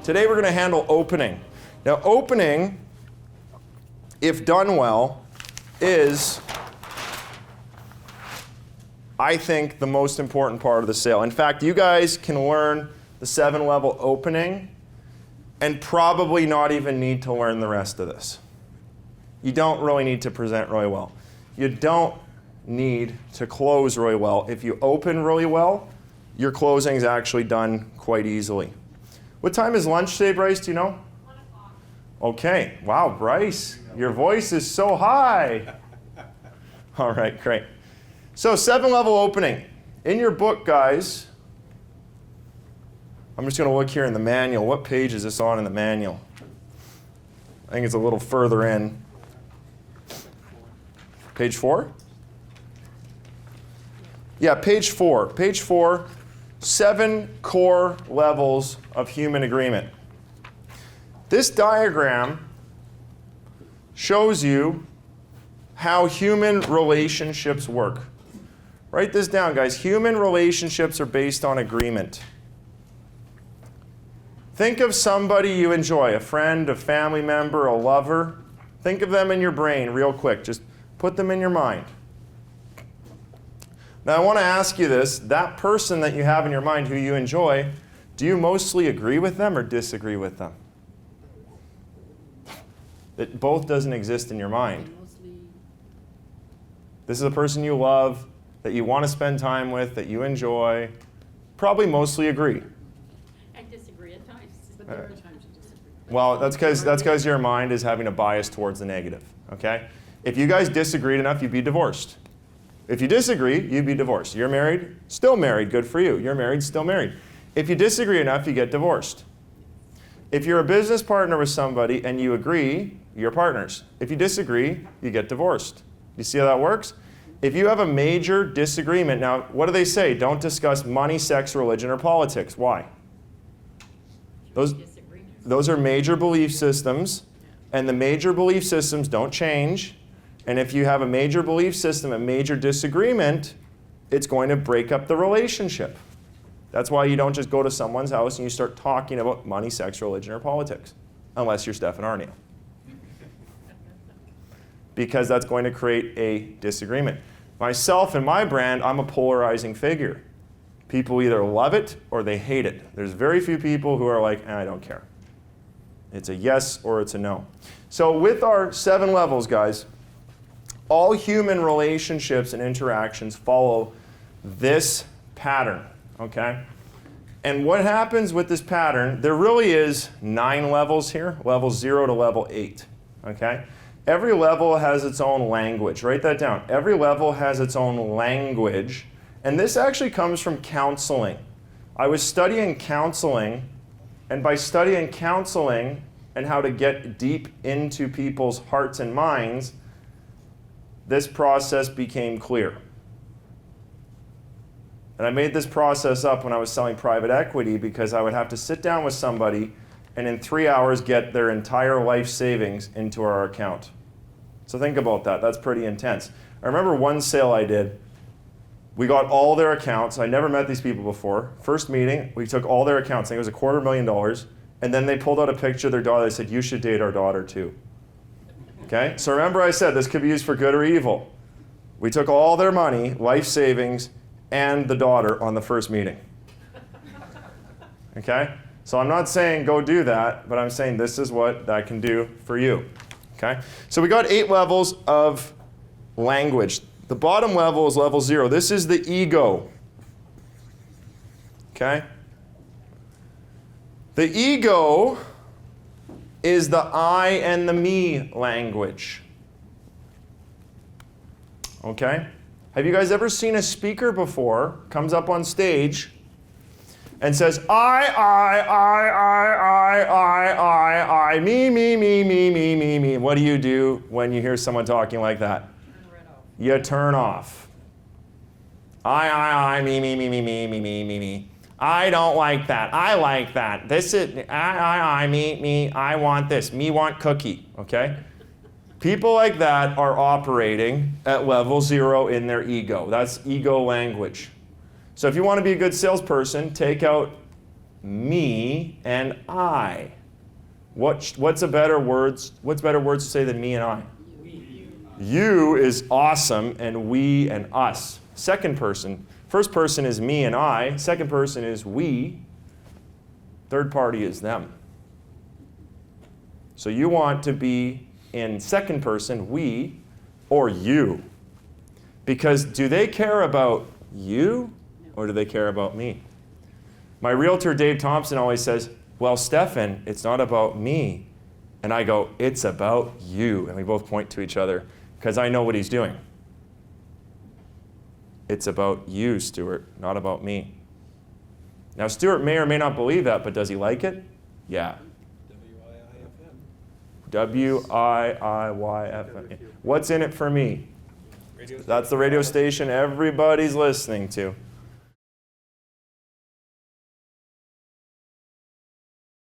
Today we're going to handle opening. Now opening, if done well, is, I think, the most important part of the sale. In fact, you guys can learn the 7-level opening and probably not even need to learn the rest of this. You don't really need to present really well. You don't need to close really well. If you open really well, your closing is actually done quite easily. What time is lunch today, Bryce? Do you know? 1 o'clock. Okay. Wow, Bryce, your voice is so high. All right, great. So 7-level opening. In your book, guys, I'm just going to look here in the manual. What page is this on in the manual? I think it's a little further in. Page 4? Yeah, page 4. Page 4, 7 core levels of human agreement. This diagram shows you how human relationships work. Write this down, guys. Human relationships are based on agreement. Think of somebody you enjoy, a friend, a family member, a lover. Think of them in your brain real quick. Just put them in your mind. Now I want to ask you this. That person that you have in your mind who you enjoy, do you mostly agree with them or disagree with them? It both doesn't exist in your mind. This is a person you love, that you want to spend time with, that you enjoy. Probably mostly agree. I disagree at times. But there are times you disagree. Well, that's because your mind is having a bias towards the negative. Okay? If you guys disagreed enough, you'd be divorced. If you disagree, you'd be divorced. You're married, still married, good for you. You're married, still married. If you disagree enough, you get divorced. If you're a business partner with somebody and you agree, you're partners. If you disagree, you get divorced. You see how that works? If you have a major disagreement, now what do they say? Don't discuss money, sex, religion, or politics. Why? Those are major belief systems, and the major belief systems don't change. And if you have a major belief system, a major disagreement, it's going to break up the relationship. That's why you don't just go to someone's house and you start talking about money, sex, religion, or politics, unless you're Stefan Aarnio. Because that's going to create a disagreement. Myself and my brand, I'm a polarizing figure. People either love it or they hate it. There's very few people who are like, I don't care. It's a yes or it's a no. So with our 7 levels, guys, all human relationships and interactions follow this pattern, okay? And what happens with this pattern, there really is 9 levels here, level 0 to level 8, okay? Every level has its own language. Write that down. Every level has its own language. And this actually comes from counseling. I was studying counseling, and by studying counseling and how to get deep into people's hearts and minds, this process became clear. And I made this process up when I was selling private equity because I would have to sit down with somebody and in 3 hours get their entire life savings into our account. So think about that. That's pretty intense. I remember one sale I did. We got all their accounts. I never met these people before. First meeting, we took all their accounts. I think it was $250,000. And then they pulled out a picture of their daughter. They said, you should date our daughter too. Okay? So remember I said this could be used for good or evil. We took all their money, life savings, and the daughter on the first meeting. Okay? So I'm not saying go do that, but I'm saying this is what that can do for you. Okay? So we got 8 levels of language. The bottom level is level 0. This is the ego. Okay? The ego is the I and the me language. Okay? Have you guys ever seen a speaker before, comes up on stage, and says, I, me. What do you do when you hear someone talking like that? Turn right off. You turn off. I, me. I don't like that. I like that. This is, I, me. I want this. Me want cookie, okay? People like that are operating at level 0 in their ego. That's ego language. So if you want to be a good salesperson, take out me and I. What's better words to say than me and I? You is awesome, and we and us. Second person. First person is me and I. Second person is we. Third party is them. So you want to be in second person, we, or you. Because do they care about you, or do they care about me? My realtor, Dave Thompson, always says, well, Stefan, it's not about me. And I go, it's about you. And we both point to each other, because I know what he's doing. It's about you, Stuart, not about me. Now, Stuart may or may not believe that, but does he like it? Yeah. W-I-I-Y-F-M. What's in it for me? That's the radio station everybody's listening to.